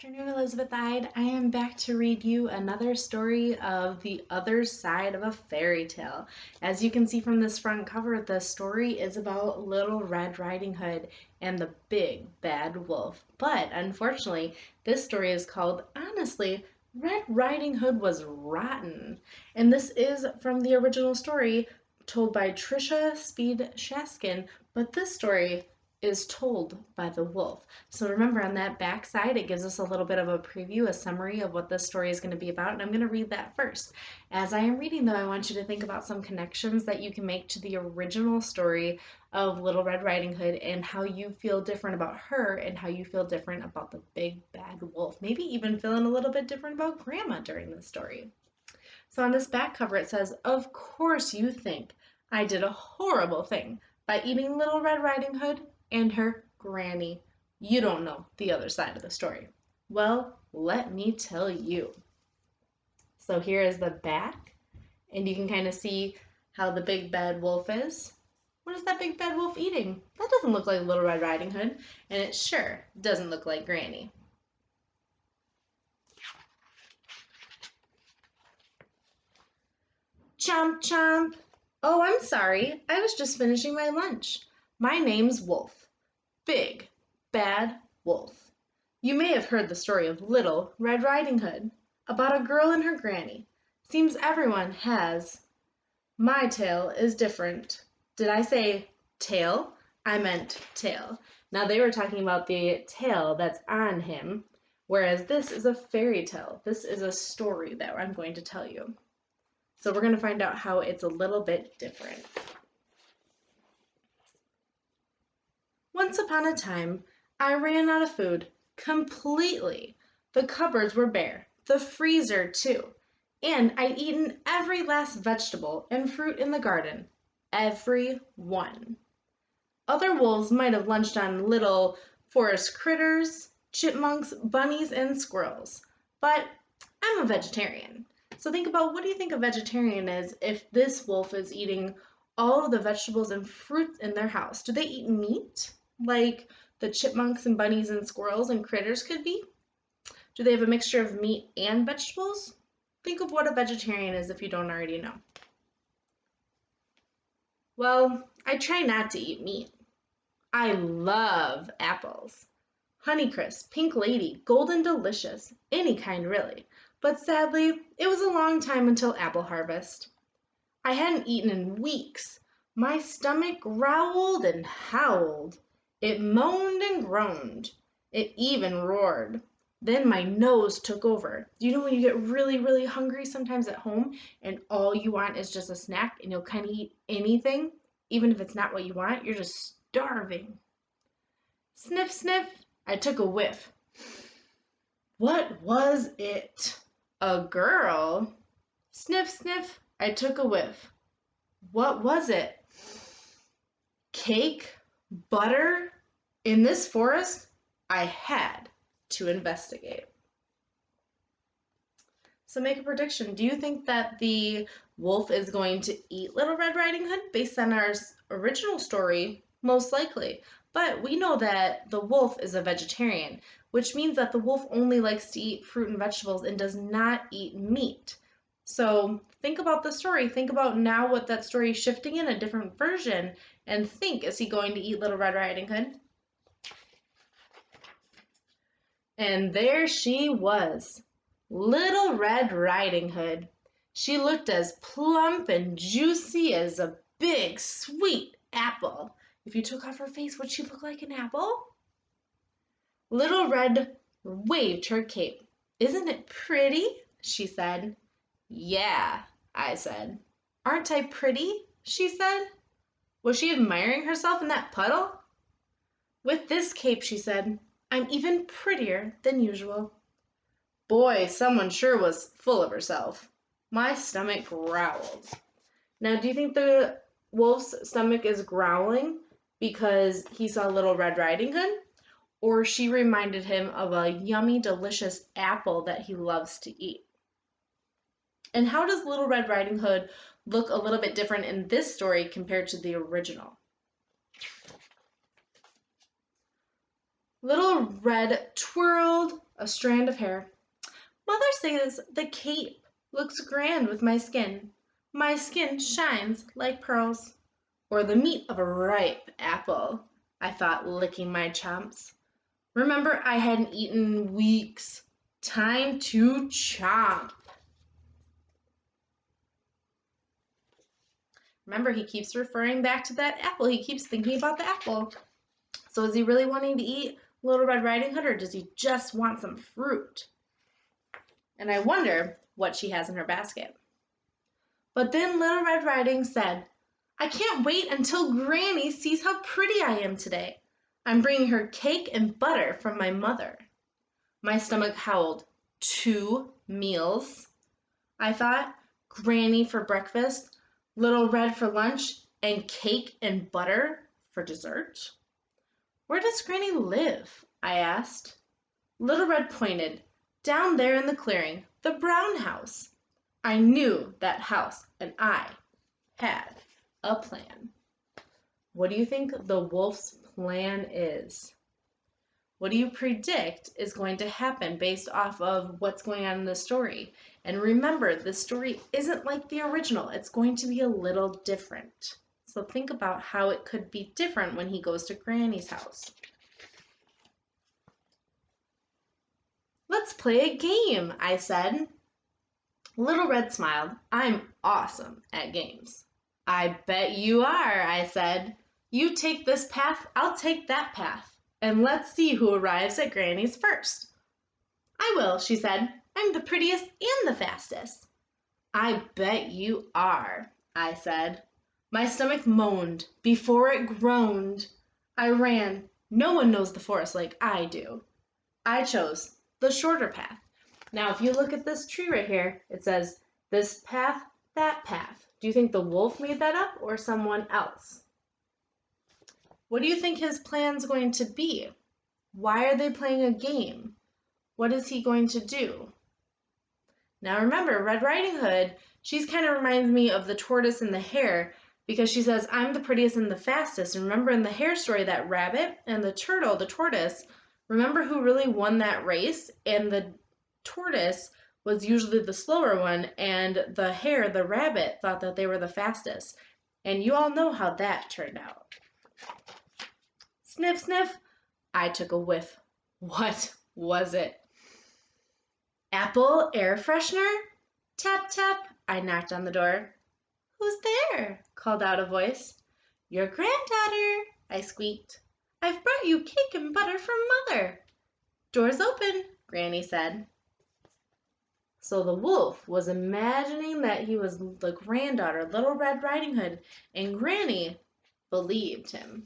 afternoon, Elizabeth Ide. I am back to read you another story of the other side of a fairy tale. As you can see from this front cover, the story is about Little Red Riding Hood and the Big Bad Wolf. But unfortunately, this story is called, honestly, Red Riding Hood Was Rotten. And this is from the original story told by Trisha Speed Shaskin, but this story is told by the wolf. So remember on that back side, it gives us a little bit of a preview, a summary of what this story is going to be about, and I'm going to read that first. As I am reading though, I want you to think about some connections that you can make to the original story of Little Red Riding Hood and how you feel different about her and how you feel different about the big bad wolf. Maybe even feeling a little bit different about Grandma during this story. So on this back cover it says, "Of course you think I did a horrible thing by eating Little Red Riding Hood and her granny. You don't know the other side of the story. Well, let me tell you." So here is the back, and you can kind of see how the big bad wolf is. What is that big bad wolf eating? That doesn't look like Little Red Riding Hood, and it sure doesn't look like Granny. Chomp chomp. Oh, I'm sorry. I was just finishing my lunch. My name's Wolf. Big Bad Wolf. You may have heard the story of Little Red Riding Hood, about a girl and her granny. Seems everyone has. My tale is different. Did I say tail? I meant tail. Now they were talking about the tail that's on him, whereas this is a fairy tale. This is a story that I'm going to tell you. So we're going to find out how it's a little bit different. Once upon a time, I ran out of food completely. The cupboards were bare, the freezer too, and I'd eaten every last vegetable and fruit in the garden. Every one. Other wolves might have lunched on little forest critters, chipmunks, bunnies, and squirrels, but I'm a vegetarian. So think about, what do you think a vegetarian is if this wolf is eating all of the vegetables and fruits in their house? Do they eat meat like the chipmunks and bunnies and squirrels and critters could be? Do they have a mixture of meat and vegetables? Think of what a vegetarian is if you don't already know. Well, I try not to eat meat. I love apples. Honeycrisp, Pink Lady, Golden Delicious, any kind really. But sadly, it was a long time until apple harvest. I hadn't eaten in weeks. My stomach growled and howled. It moaned and groaned. It even roared. Then my nose took over. You know when you get really, really hungry sometimes at home and all you want is just a snack and you'll kind of eat anything, even if it's not what you want, you're just starving. Sniff, sniff, I took a whiff. What was it? A girl? Sniff, sniff, I took a whiff. What was it? Cake? Butter? In this forest? I had to investigate. So make a prediction. Do you think that the wolf is going to eat Little Red Riding Hood? Based on our original story, most likely. But we know that the wolf is a vegetarian, which means that the wolf only likes to eat fruit and vegetables and does not eat meat. So think about the story. Think about now what that story is shifting in, a different version, and think, is he going to eat Little Red Riding Hood? And there she was, Little Red Riding Hood. She looked as plump and juicy as a big, sweet apple. If you took off her face, would she look like an apple? Little Red waved her cape. "Isn't it pretty?" she said. "Yeah," I said. "Aren't I pretty?" she said. Was she admiring herself in that puddle? "With this cape," she said, "I'm even prettier than usual." Boy, someone sure was full of herself. My stomach growled. Now, do you think the wolf's stomach is growling because he saw Little Red Riding Hood? Or she reminded him of a yummy, delicious apple that he loves to eat? And how does Little Red Riding Hood look a little bit different in this story compared to the original? Little Red twirled a strand of hair. Mother says the cape looks grand with my skin. My skin shines like pearls. Or the meat of a ripe apple, I thought, licking my chops. Remember, I hadn't eaten in weeks. Time to chomp. Remember, he keeps referring back to that apple. He keeps thinking about the apple. So is he really wanting to eat Little Red Riding Hood, or does he just want some fruit? And I wonder what she has in her basket. But then Little Red Riding said, I can't wait until Granny sees how pretty I am today. I'm bringing her cake and butter from my mother. My stomach howled. 2 meals? I thought. Granny for breakfast, Little Red for lunch, and cake and butter for dessert? Where does Granny live? I asked. Little Red pointed. Down there in the clearing, the brown house. I knew that house, and I had a plan. What do you think the wolf's plan is? What do you predict is going to happen based off of what's going on in the story? And remember, the story isn't like the original. It's going to be a little different. So think about how it could be different when he goes to Granny's house. Let's play a game, I said. Little Red smiled. I'm awesome at games. I bet you are, I said. You take this path, I'll take that path. And let's see who arrives at Granny's first. I will, she said. I'm the prettiest and the fastest. I bet you are, I said. My stomach moaned before it groaned. I ran. No one knows the forest like I do. I chose the shorter path. Now, if you look at this tree right here, it says this path, that path. Do you think the wolf made that up or someone else? What do you think his plan's going to be? Why are they playing a game? What is he going to do? Now remember, Red Riding Hood, she's kind of reminds me of the tortoise and the hare because she says, I'm the prettiest and the fastest. And remember in the hare story, that rabbit and the turtle, the tortoise, remember who really won that race? And the tortoise was usually the slower one, and the hare, the rabbit, thought that they were the fastest. And you all know how that turned out. Sniff, sniff. I took a whiff. What was it? Apple air freshener? Tap, tap. I knocked on the door. Who's there? Called out a voice. Your granddaughter, I squeaked. I've brought you cake and butter from Mother. Door's open, Granny said. So the wolf was imagining that he was the granddaughter, Little Red Riding Hood, and Granny believed him.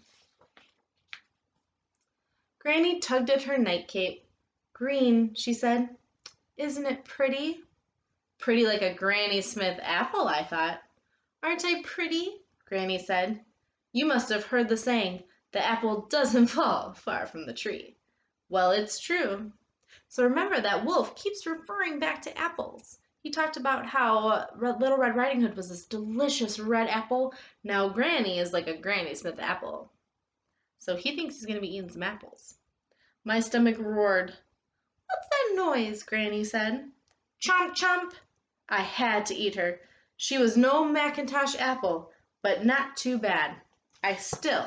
Granny tugged at her night cape. Green, she said. Isn't it pretty? Pretty like a Granny Smith apple, I thought. Aren't I pretty? Granny said. You must have heard the saying, the apple doesn't fall far from the tree. Well, it's true. So remember that wolf keeps referring back to apples. He talked about how Little Red Riding Hood was this delicious red apple. Now Granny is like a Granny Smith apple. So he thinks he's going to be eating some apples. My stomach roared. What's that noise? Granny said. Chomp, chomp. I had to eat her. She was no Macintosh apple, but not too bad. I still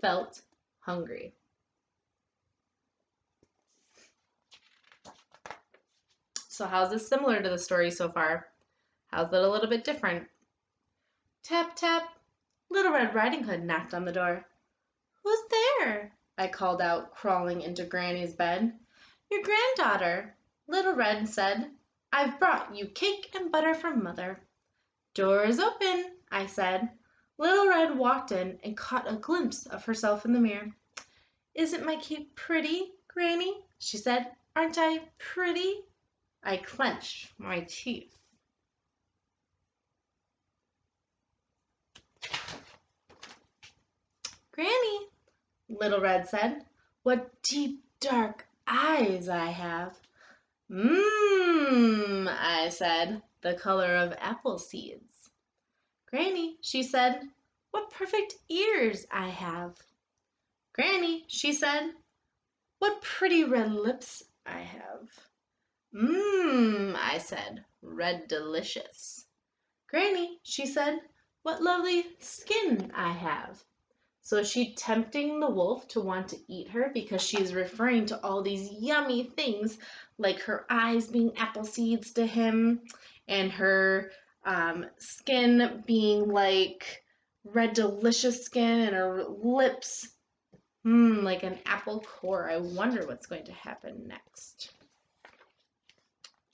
felt hungry. So how's this similar to the story so far? How's it a little bit different? Tap, tap. Little Red Riding Hood knocked on the door. Who's there? I called out, crawling into Granny's bed. Your granddaughter, Little Red said. I've brought you cake and butter from Mother. Door's open, I said. Little Red walked in and caught a glimpse of herself in the mirror. Isn't my cake pretty, Granny? She said. Aren't I pretty? I clenched my teeth. Granny, Little Red said, what deep, dark eyes I have. I said, the color of apple seeds. Granny, she said, what perfect ears I have. Granny, she said, what pretty red lips I have. Mmm, I said, red delicious. Granny, she said, what lovely skin I have. So is she tempting the wolf to want to eat her because she is referring to all these yummy things, like her eyes being apple seeds to him, and her skin being like red delicious skin, and her lips, like an apple core. I wonder what's going to happen next.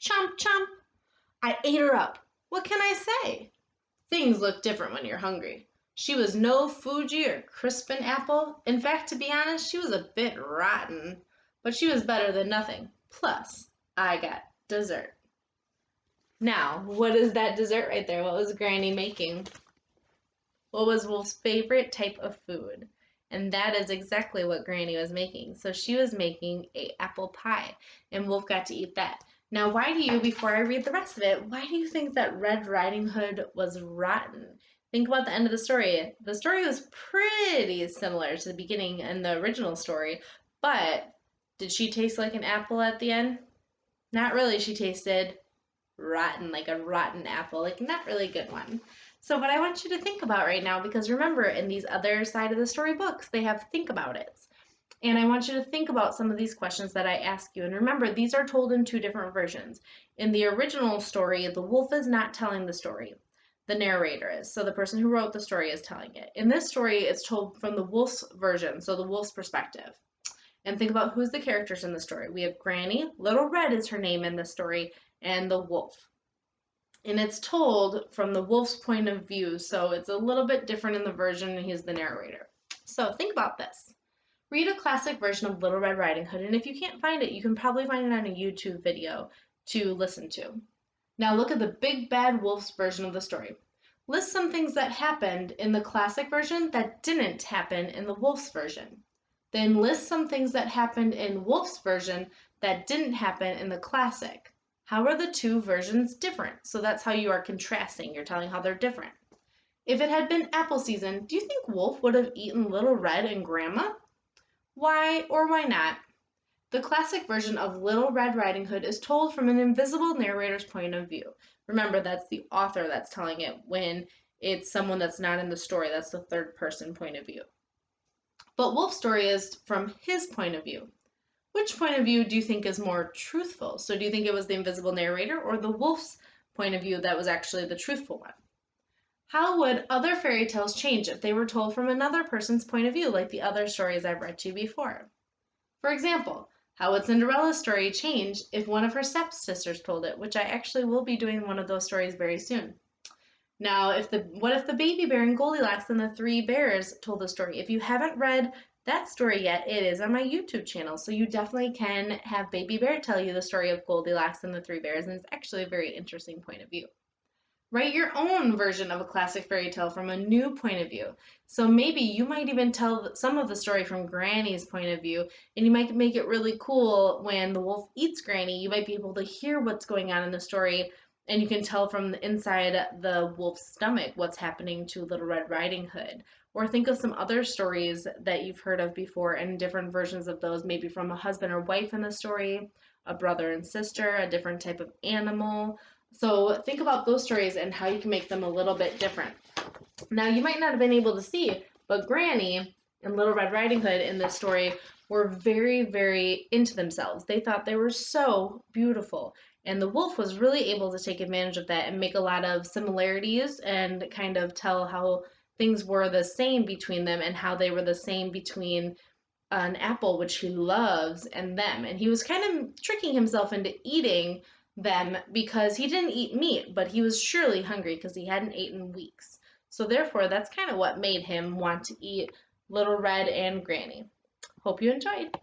Chomp chomp! I ate her up. What can I say? Things look different when you're hungry. She was no Fuji or Crispin apple. In fact, to be honest, she was a bit rotten. But she was better than nothing. Plus, I got dessert. Now, what is that dessert right there? What was Granny making? What was Wolf's favorite type of food? And that is exactly what Granny was making. So she was making a apple pie, and Wolf got to eat that. Now, why do you, before I read the rest of it, why do you think that Red Riding Hood was rotten? Think about the end of the story. The story was pretty similar to the beginning and the original story, but did she taste like an apple at the end? Not really. She tasted rotten, like a rotten apple, like not really a good one. So what I want you to think about right now, because remember in these other side of the story books, they have think about it. And I want you to think about some of these questions that I ask you. And remember, these are told in two different versions. In the original story, the wolf is not telling the story. The narrator is. So the person who wrote the story is telling it. In this story, it's told from the wolf's version, so the wolf's perspective. And think about who's the characters in the story. We have Granny, Little Red is her name in the story, and the wolf. And it's told from the wolf's point of view, so it's a little bit different in the version, and he's the narrator. So think about this. Read a classic version of Little Red Riding Hood, and if you can't find it, you can probably find it on a YouTube video to listen to. Now look at the big bad wolf's version of the story. List some things that happened in the classic version that didn't happen in the wolf's version. Then list some things that happened in wolf's version that didn't happen in the classic. How are the two versions different? So that's how you are contrasting. You're telling how they're different. If it had been apple season, do you think Wolf would have eaten Little Red and Grandma? Why or why not? The classic version of Little Red Riding Hood is told from an invisible narrator's point of view. Remember, that's the author that's telling it. When it's someone that's not in the story, that's the third person point of view. But Wolf's story is from his point of view. Which point of view do you think is more truthful? So do you think it was the invisible narrator or the wolf's point of view that was actually the truthful one? How would other fairy tales change if they were told from another person's point of view, like the other stories I've read to you before? For example, how would Cinderella's story change if one of her stepsisters told it, which I actually will be doing one of those stories very soon. Now, what if the baby bear and Goldilocks and the three bears told the story? If you haven't read that story yet, it is on my YouTube channel, so you definitely can have Baby Bear tell you the story of Goldilocks and the three bears, and it's actually a very interesting point of view. Write your own version of a classic fairy tale from a new point of view. So maybe you might even tell some of the story from Granny's point of view, and you might make it really cool when the wolf eats Granny. You might be able to hear what's going on in the story, and you can tell from the inside the wolf's stomach what's happening to Little Red Riding Hood. Or think of some other stories that you've heard of before and different versions of those, maybe from a husband or wife in the story, a brother and sister, a different type of animal. So think about those stories and how you can make them a little bit different. Now, you might not have been able to see, but Granny and Little Red Riding Hood in this story were very, very into themselves. They thought they were so beautiful. And the wolf was really able to take advantage of that and make a lot of similarities and kind of tell how things were the same between them and how they were the same between an apple, which he loves, and them. And he was kind of tricking himself into eating them because he didn't eat meat, but he was surely hungry because he hadn't eaten in weeks. So therefore, that's kind of what made him want to eat Little Red and Granny. Hope you enjoyed.